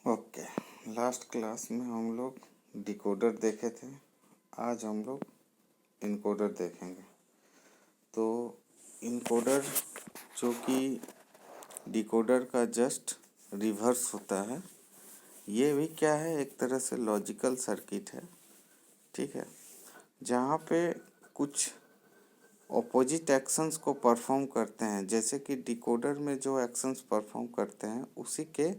Okay, last class में हम लोग डिकोडर देखे थे। आज हम लोग इनकोडर देखेंगे। तो इनकोडर जो कि डिकोडर का जस्ट रिवर्स होता है, ये भी क्या है, एक तरह से लॉजिकल सर्किट है। ठीक है, जहाँ पे कुछ ऑपोजिट एक्शंस को परफॉर्म करते हैं, जैसे कि डिकोडर में जो एक्शंस परफॉर्म करते हैं उसी के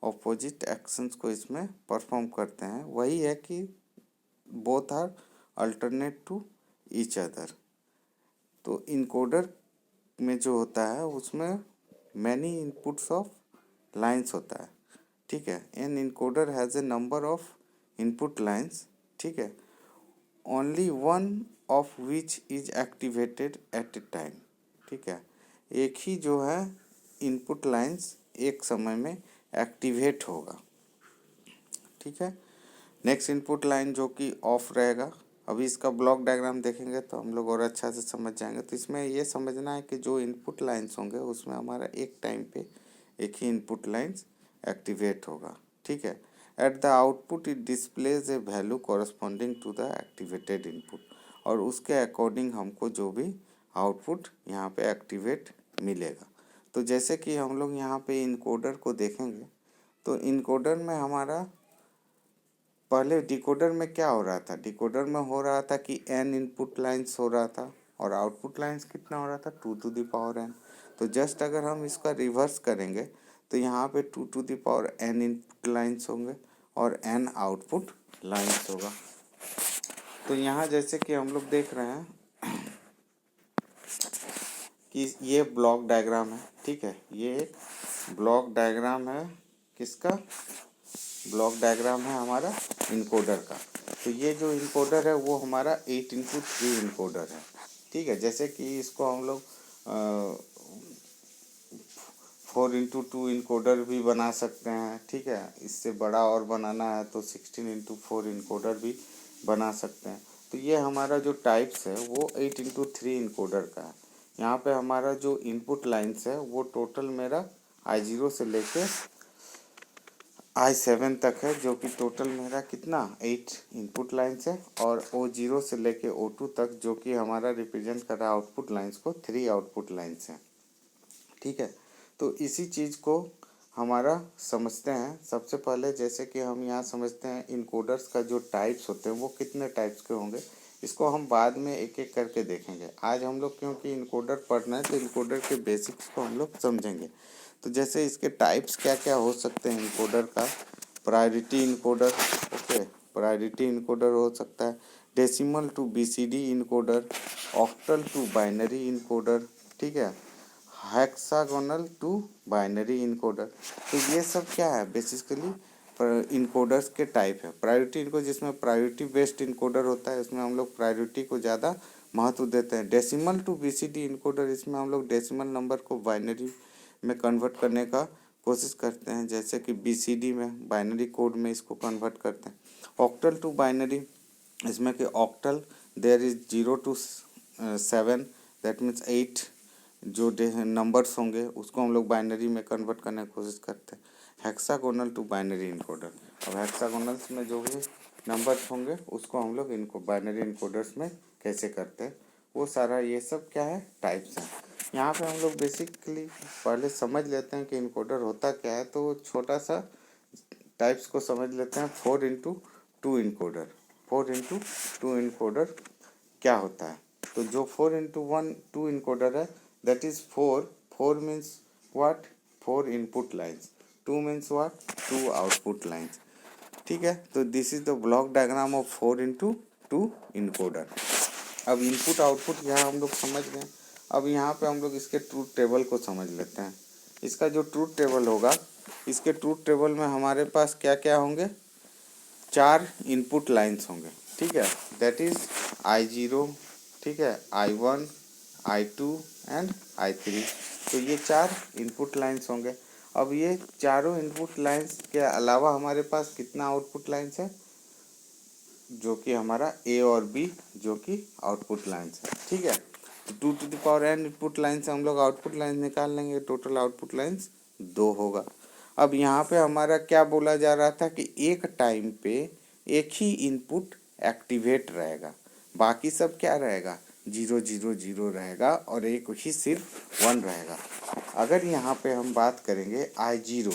ऑपोजिट एक्शंस को इसमें परफॉर्म करते हैं। वही है कि both are alternate to each other. तो इनकोडर में जो होता है उसमें मैनी इनपुट्स ऑफ लाइंस होता है। ठीक है, an encoder has a number of input lines. ठीक है, only one of which is activated at a time. ठीक है, एक ही जो है इनपुट लाइंस एक समय में एक्टिवेट होगा। ठीक है, नेक्स्ट इनपुट लाइन जो कि ऑफ रहेगा। अभी इसका ब्लॉक डायग्राम देखेंगे तो हम लोग और अच्छा से समझ जाएंगे। तो इसमें ये समझना है कि जो इनपुट लाइंस होंगे उसमें हमारा एक टाइम पे एक ही इनपुट लाइंस एक्टिवेट होगा। ठीक है, at the output it displays a value corresponding to the activated input, और उसके अकॉर्डिंग हमको जो भी आउटपुट यहाँ पे एक्टिवेट मिलेगा। तो जैसे कि हम लोग यहाँ पे इनकोडर को देखेंगे तो इनकोडर में हमारा पहले डिकोडर में क्या हो रहा था, डिकोडर में हो रहा था कि n इनपुट लाइंस हो रहा था और आउटपुट लाइंस कितना हो रहा था, 2n। तो जस्ट अगर हम इसका रिवर्स करेंगे तो यहाँ पे 2n इनपुट लाइंस होंगे और n आउटपुट लाइंस होगा। तो यहाँ जैसे कि हम लोग देख रहे हैं कि ये ब्लॉक डायग्राम है। ठीक है, ये एक ब्लॉक डायग्राम है। किसका ब्लॉक डायग्राम है? हमारा इनकोडर का। तो ये जो इनकोडर है वो हमारा 8x3 इनकोडर है। ठीक है, जैसे कि इसको हम लोग 4x2 इनकोडर भी बना सकते हैं। ठीक है, इससे बड़ा और बनाना है तो 16x4 इनकोडर भी बना सकते हैं। तो ये हमारा जो टाइप्स है वो 8x3 इनकोडर का है। यहाँ पे हमारा जो इनपुट लाइन्स है वो टोटल मेरा I0 से लेके I7 तक है, जो कि टोटल मेरा कितना 8 इनपुट लाइन्स है, और O0 से लेके O2 तक जो कि हमारा रिप्रेजेंट कर रहा है आउटपुट लाइन्स को, 3 आउटपुट लाइन्स हैं। ठीक है, तो इसी चीज़ को हमारा समझते हैं। सबसे पहले जैसे कि हम यहाँ समझते हैं इनकोडर्स का जो टाइप्स होते हैं वो कितने टाइप्स के होंगे, इसको हम बाद में एक एक करके देखेंगे। आज हम लोग क्योंकि इनकोडर पढ़ना है तो इनकोडर के बेसिक्स को हम लोग समझेंगे। तो जैसे इसके टाइप्स क्या क्या हो सकते हैं इनकोडर का, priority encoder. Okay, priority encoder हो सकता है, decimal to BCD encoder, octal to binary encoder. ठीक है, हेक्सागोनल टू बाइनरी इनकोडर। तो ये सब क्या है, बेसिकली इनकोडर्स के टाइप है। प्रायोरिटी इनको जिसमें प्रायोरिटी बेस्ड इनकोडर होता है, इसमें हम लोग प्रायोरिटी को ज़्यादा महत्व देते हैं। डेसिमल टू बीसीडी इनकोडर, इसमें हम लोग डेसिमल नंबर को बाइनरी में कन्वर्ट करने का कोशिश करते हैं, जैसे कि बीसीडी में बाइनरी कोड में इसको कन्वर्ट करते हैं। ऑक्टल टू बाइनरी, इसमें कि octal there is 0 to 7, that means 8 जो नंबर्स होंगे उसको हम लोग बाइनरी में कन्वर्ट करने की कोशिश करते हैं। हेक्सागोनल टू बाइनरी इनकोडर, अब हेक्सागोनल्स में जो भी नंबर्स होंगे उसको हम लोग इनको बाइनरी इनकोडर्स में कैसे करते हैं, वो सारा ये सब क्या है, टाइप्स हैं। यहाँ पे हम लोग बेसिकली पहले समझ लेते हैं कि इनकोडर होता क्या है। तो छोटा सा टाइप्स को समझ लेते हैं। 4x2 इनकोडर, 4x2 इनकोडर क्या होता है? तो जो 4x2 इनकोडर है that is 4 means what, 4 input lines, 2 means what, 2 output lines. ठीक है, तो this is the block diagram of 4x2 encoder. अब इनपुट आउटपुट यहाँ हम लोग समझ गए। अब यहाँ पे हम लोग इसके ट्रूथ टेबल को समझ लेते हैं। इसका जो ट्रूथ टेबल होगा, इसके ट्रूथ टेबल में हमारे पास क्या क्या होंगे, 4 इनपुट लाइन्स होंगे। ठीक है, दैट इज I0, ठीक है, I1, I2 एंड I3। तो ये 4 इनपुट लाइन्स होंगे। अब ये चारों इनपुट लाइन्स के अलावा हमारे पास कितना आउटपुट लाइन्स है, जो कि हमारा A और B जो कि आउटपुट लाइन्स है। ठीक है, तो 2n इनपुट लाइन से हम लोग आउटपुट लाइन निकाल लेंगे, टोटल आउटपुट लाइन्स 2 होगा। अब यहाँ पे हमारा क्या बोला जा रहा था कि एक टाइम पे एक ही इनपुट एक्टिवेट रहेगा, बाकी सब क्या रहेगा, 0 0 0 रहेगा और एक ही सिर्फ 1 रहेगा। अगर यहाँ पे हम बात करेंगे I0,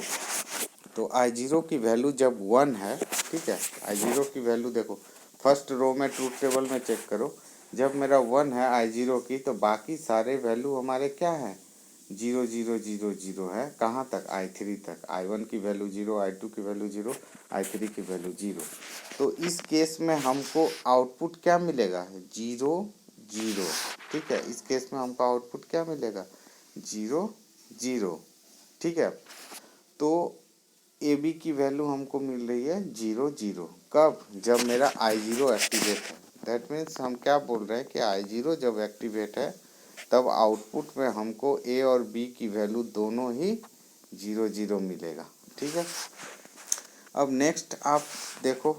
तो I0 की वैल्यू जब 1 है, ठीक है, I0 की वैल्यू देखो फर्स्ट रो में ट्रूथ टेबल में चेक करो, जब मेरा 1 है I0 की, तो बाकी सारे वैल्यू हमारे क्या है, 0 0 0 0 है। कहाँ तक, I3 तक। I1 की वैल्यू 0, I2 की वैल्यू 0, I3 की वैल्यू 0। तो इस केस में हमको आउटपुट क्या मिलेगा, 0 0। ठीक है, इस केस में हमको आउटपुट क्या मिलेगा, 0 0। ठीक है, तो ए बी की वैल्यू हमको मिल रही है 0 0। कब, जब मेरा I0 एक्टिवेट है। दैट मीन्स हम क्या बोल रहे हैं कि I0 जब एक्टिवेट है तब आउटपुट में हमको ए और बी की वैल्यू दोनों ही 0 0 मिलेगा। ठीक है, अब नेक्स्ट आप देखो,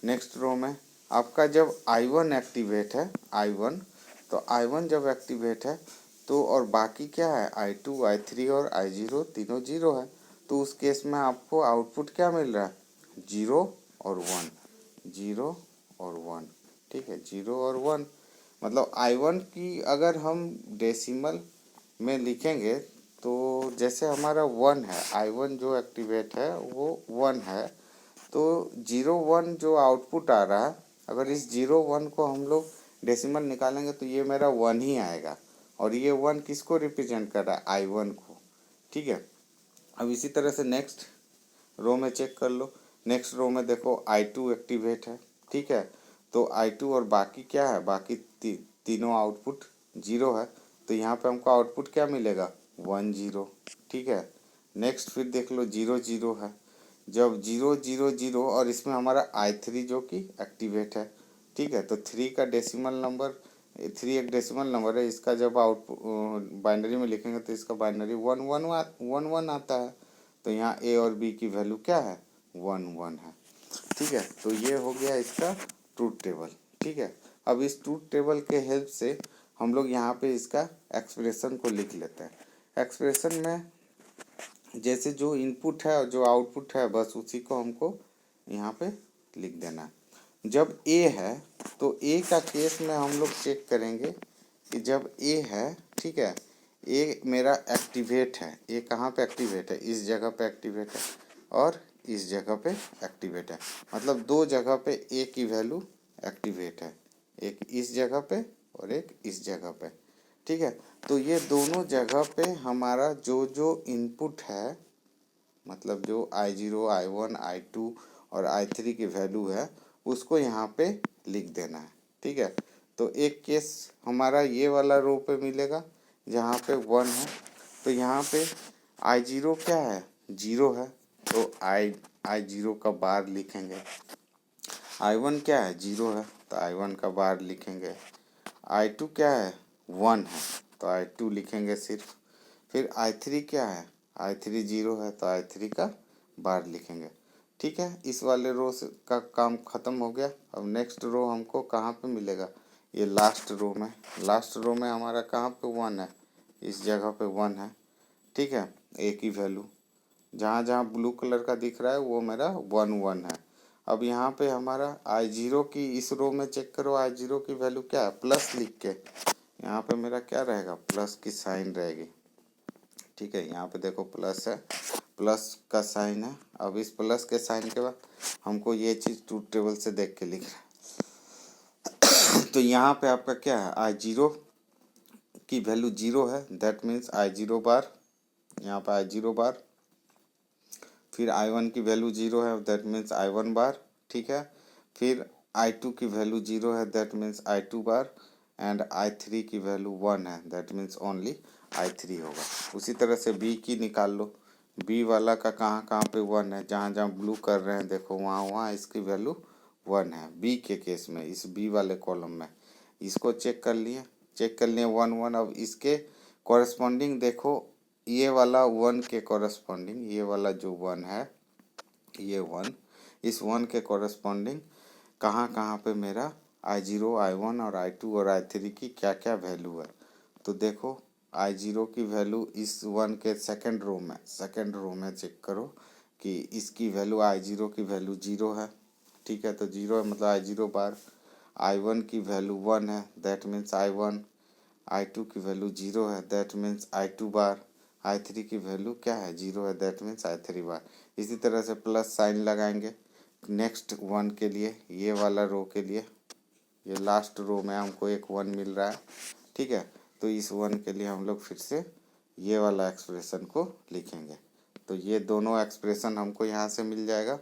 नेक्स्ट रो में आपका जब I1 एक्टिवेट है, I1, तो I1 जब एक्टिवेट है तो और बाकी क्या है, I2, I3 और I0 तीनों 0 है। तो उस केस में आपको आउटपुट क्या मिल रहा है, 0 और 1, 0 और 1। ठीक है, 0 और 1, मतलब I1 की अगर हम डेसिमल में लिखेंगे तो जैसे हमारा 1 है, I1 जो एक्टिवेट है वो 1 है, तो 0 1 जो आउटपुट आ रहा है, अगर इस 0 1 को हम लोग डेसिमल निकालेंगे तो ये मेरा 1 ही आएगा, और ये 1 किसको रिप्रेजेंट कर रहा है, I1 को। ठीक है, अब इसी तरह से नेक्स्ट रो में चेक कर लो, नेक्स्ट रो में देखो I2 एक्टिवेट है। ठीक है, तो I2 और बाकी क्या है, बाकी तीनों आउटपुट 0 है, तो यहाँ पे हमको आउटपुट क्या मिलेगा, 1 0। ठीक है, नेक्स्ट फिर देख लो 0 0 है, जब 0 0 0 और इसमें हमारा I3 जो कि एक्टिवेट है। ठीक है, तो 3 का डेसिमल नंबर, 3 एक डेसिमल नंबर है, इसका जब आउटपुट बाइनरी में लिखेंगे तो इसका बाइनरी 1 1 1 1 आता है, तो यहाँ ए और बी की वैल्यू क्या है, 1 1 है। ठीक है, तो ये हो गया इसका ट्रूथ टेबल। ठीक है, अब इस ट्रूथ टेबल के हेल्प से हम लोग यहाँ पे इसका एक्सप्रेशन को लिख लेते हैं। एक्सप्रेशन में जैसे जो इनपुट है और जो आउटपुट है बस उसी को हमको यहाँ पे लिख देना है। जब ए है तो ए का केस में हम लोग चेक करेंगे कि जब ए है, ठीक है, ए मेरा एक्टिवेट है, ए कहाँ पे एक्टिवेट है, इस जगह पे एक्टिवेट है और इस जगह पे एक्टिवेट है, मतलब दो जगह पे ए की वैल्यू एक्टिवेट है, एक इस जगह पे और एक इस जगह पे। ठीक है, तो ये दोनों जगह पे हमारा जो जो इनपुट है, मतलब जो I0, I1, I2 और I3 की वैल्यू है उसको यहाँ पे लिख देना है। ठीक है, तो एक केस हमारा ये वाला रो पे मिलेगा जहाँ पे 1 है, तो यहाँ पे I0 क्या है, 0 है, तो I0 का बार लिखेंगे। I1 क्या है, 0 है, तो I1 का बार लिखेंगे। I2 क्या है, 1 है, तो I2 लिखेंगे सिर्फ। फिर I3 क्या है, I3 0 है, तो I3 का बार लिखेंगे। ठीक है, इस वाले रो से का काम ख़त्म हो गया। अब नेक्स्ट रो हमको कहाँ पे मिलेगा, ये लास्ट रो में। लास्ट रो में हमारा कहाँ पे 1 है, इस जगह पे 1 है। ठीक है, ए की वैल्यू जहाँ जहाँ ब्लू कलर का दिख रहा है वो मेरा 1 1 है। अब यहाँ पे हमारा I0 की इस रो में चेक करो, I0 की वैल्यू क्या है, प्लस लिख के यहाँ पे मेरा क्या रहेगा, प्लस की साइन रहेगी। ठीक है, यहाँ पे देखो प्लस है, प्लस का साइन है। अब इस प्लस के साइन के बाद हमको ये चीज़ ट्रूथ टेबल से देख के लिखना है। तो यहाँ पे आपका क्या है, I0 की वैल्यू 0 है, दैट मीन्स I0 बार, यहाँ पे I0 बार। फिर I1 की वैल्यू 0 है, दैट मीन्स I1 बार। ठीक है, फिर I2 की वैल्यू 0 है, that means I2 bar. And I3 की वैल्यू 1 है, दैट मीन्स ओनली I3 होगा। उसी तरह से B की निकाल लो, B वाला का कहाँ कहाँ पे 1 है, जहाँ जहाँ ब्लू कर रहे हैं देखो वहाँ वहाँ इसकी वैल्यू 1 है। B के केस में इस B वाले कॉलम में इसको चेक कर लिए 1 1। अब इसके कॉरेस्पॉन्डिंग देखो, ये वाला 1 के कॉरेस्पॉन्डिंग, ये वाला जो 1 है, ये 1, इस 1 के कॉरेस्पॉन्डिंग कहाँ कहाँ पे मेरा I0, I1 और I2 और I3 की क्या क्या वैल्यू है। तो देखो I0 की वैल्यू इस 1 के सेकंड रो में चेक करो कि इसकी वैल्यू I0 की वैल्यू 0 है। ठीक है, तो 0 है मतलब I0 बार। I1 की वैल्यू 1 है, दैट मीन्स I1। I2 की वैल्यू 0 है, that means I2 bar. I3 की वैल्यू क्या है, 0 है, दैट मीन्स I3 बार। इसी तरह से प्लस साइन लगाएंगे नेक्स्ट 1 के लिए, ये वाला रो के लिए। ये लास्ट रो में हमको एक 1 मिल रहा है। ठीक है, तो इस 1 के लिए हम लोग फिर से ये वाला एक्सप्रेशन को लिखेंगे। तो ये दोनों एक्सप्रेशन हमको यहाँ से मिल जाएगा।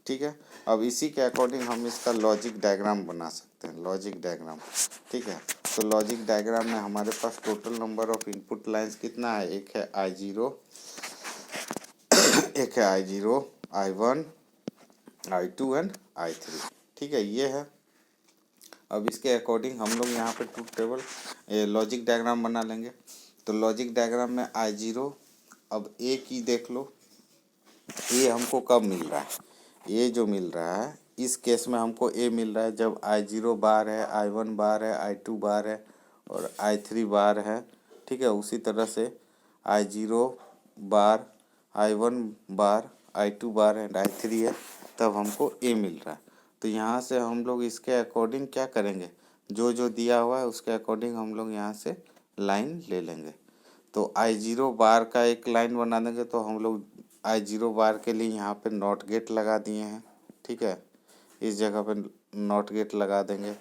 ठीक है, अब इसी के अकॉर्डिंग हम इसका लॉजिक डायग्राम बना सकते हैं, लॉजिक डायग्राम। ठीक है, तो लॉजिक डायग्राम में हमारे पास total number of input lines कितना है, एक है I0, एक है I0, I1, I2 and I3। ठीक है, ये है। अब इसके अकॉर्डिंग हम लोग यहाँ पे ट्रूथ टेबल लॉजिक डायग्राम बना लेंगे। तो लॉजिक डायग्राम में I0, अब ए की देख लो, ए हमको कब मिल रहा है, ए जो मिल रहा है इस केस में हमको ए मिल रहा है जब I0 बार है, I1 बार है, I2 बार है और I3 बार है। ठीक है, उसी तरह से I0 bar, I1 bar, I2 bar and I3 है, तब हमको ए मिल रहा है। तो यहाँ से हम लोग इसके अकॉर्डिंग क्या करेंगे, जो जो दिया हुआ है उसके अकॉर्डिंग हम लोग यहाँ से लाइन ले लेंगे। तो I0 बार का एक लाइन बना देंगे, तो हम लोग I0 बार के लिए यहाँ पे नॉट गेट लगा दिए हैं। ठीक है, इस जगह पे नॉट गेट लगा देंगे।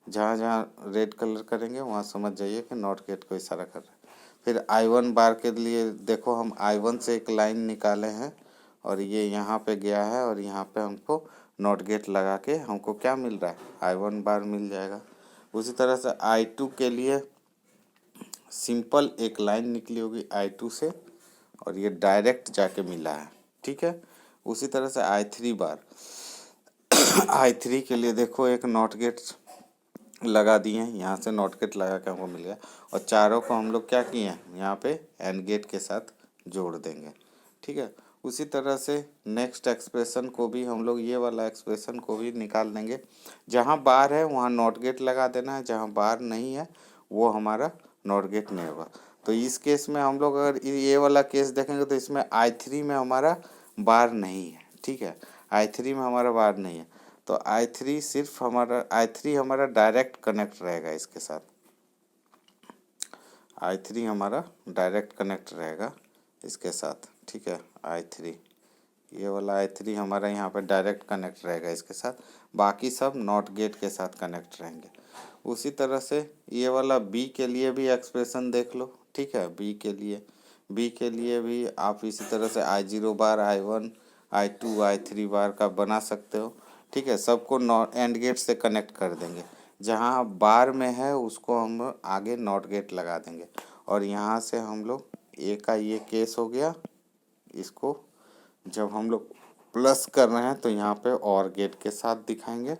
जहाँ जहाँ रेड कलर करेंगे वहाँ समझ जाइए कि नॉट गेट को इशारा कर रहे हैं। फिर I1 बार के लिए देखो, हम I1 से एक लाइन निकाले हैं और ये यहाँ पे गया है और यहाँ पे हमको नॉट गेट लगा के हमको क्या मिल रहा है, I1 बार मिल जाएगा। उसी तरह से I2 के लिए सिंपल एक लाइन निकली होगी I2 से और ये डायरेक्ट जाके मिला है। ठीक है, उसी तरह से I3 बार, I3 के लिए देखो एक नॉट गेट लगा दिए हैं, यहाँ से नॉट गेट लगा के हमको मिल गया और चारों को हम लोग क्या किए हैं, यहाँ पे एंड गेट के साथ जोड़ देंगे। ठीक है, उसी तरह से नेक्स्ट एक्सप्रेशन को भी हम लोग ये वाला एक्सप्रेशन को भी निकाल देंगे। जहाँ बार है वहाँ नॉट गेट लगा देना है, जहाँ बार नहीं है वो हमारा नॉट गेट नहीं होगा। तो इस केस में हम लोग अगर ये वाला केस देखेंगे तो इसमें I3 में हमारा बार नहीं है। ठीक है, I3 में हमारा बार नहीं है, तो I3 सिर्फ हमारा I3 हमारा डायरेक्ट कनेक्ट रहेगा इसके साथ। I3 हमारा डायरेक्ट कनेक्ट रहेगा इसके साथ। ठीक है, I3, ये वाला I3 हमारा यहाँ पे डायरेक्ट कनेक्ट रहेगा इसके साथ, बाकी सब नॉट गेट के साथ कनेक्ट रहेंगे। उसी तरह से ये वाला B के लिए भी एक्सप्रेशन देख लो। ठीक है, B के लिए भी आप इसी तरह से I0 बार, I1, I2, I3 बार का बना सकते हो। ठीक है, सबको एंड गेट से कनेक्ट कर देंगे। जहाँ बार में है उसको हम आगे नॉट गेट लगा देंगे और यहाँ से हम लोग ए का ये केस हो गया। इसको जब हम लोग प्लस कर रहे हैं तो यहाँ पे और गेट के साथ दिखाएंगे।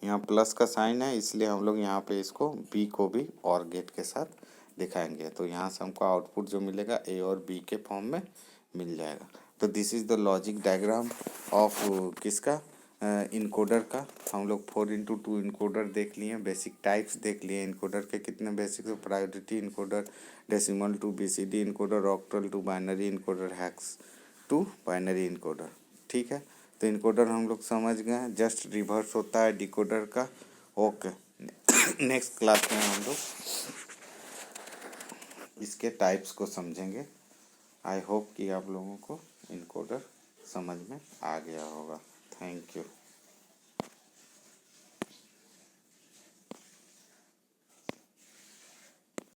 यहाँ प्लस का साइन है इसलिए हम लोग यहाँ पे इसको बी को भी और गेट के साथ दिखाएंगे। तो यहाँ से हमको आउटपुट जो मिलेगा ए और बी के फॉर्म में मिल जाएगा। तो this is the logic diagram of किसका, इनकोडर का। हम लोग 4x2 इनकोडर देख लिए, बेसिक टाइप्स देख लिए इनकोडर के कितने बेसिक, तो priority encoder, decimal to BCD encoder, octal to binary encoder, hex to binary encoder. ठीक है, तो इनकोडर हम लोग समझ गए, जस्ट रिवर्स होता है डिकोडर का। ओके, नेक्स्ट क्लास में हम लोग इसके टाइप्स को समझेंगे। आई होप कि आप लोगों को इनकोडर समझ में आ गया होगा। Thank you.